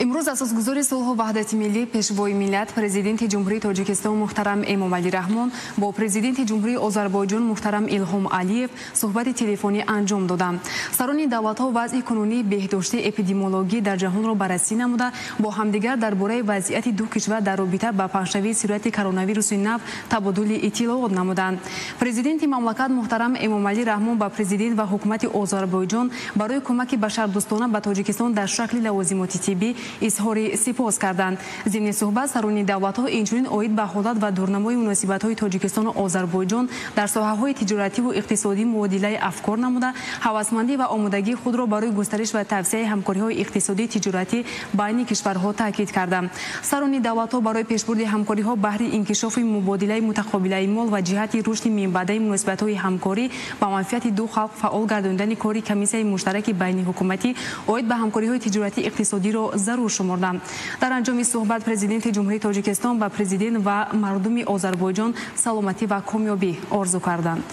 امروز اساسگزار صلح و وحدت ملی پیشوای ملت پرزیدنت جمهوری تاجیکستان محترم امامعلی رحمان با پرزیدنت جمهوری آذربایجان محترم ایلهام علیف صحبت تلفنی انجام دادند. سران دولت‌ها وضع کنونی بهداشت اپیدمیولوژی در جهان را بررسی نموده با همدیگر درباره وضعیت دو کشور در رابطه با پخش‌شوی سرایت کرونا ویروس نو تبادل اطلاعات نمودند. پرزیدنت مملکت محترم امامعلی رحمان با پرزیدنت و حکومت آذربایجان برای کمک بشردوستانه به تاجیکستان در شکل لوازمات طبی اظهار سپاس کردند. ضمن صحبت سران دولت‌ها اینچنین اید به حالت و دورنمای مناسبت‌های تاجیکستان و آذربایجان در ساحه‌های تجارتی و اقتصادی مبادله افکار نموده هوسمندی و آمادگی خود را برای گسترش و توسعه همکاری‌های اقتصادی تجارتی بین کشورها تاکید کردند. سران دولت‌ها برای پیشبرد همکاری‌ها بهره انکشاف مبادله متقابل مال و جهت رشد منبع مناسبت‌های همکاری با منفعت دو خلق فعال گرداندن کاری کمیسیون مشترک بین حکومتی اید به همکاری‌های تجارتی اقتصادی را ضرور شمردند. در انجام صحبت پرزیدنت جمهوری تاجیکستان و پرزیدنت و مردم آذربایجان سلامتی و کامیابی آرزو کردند.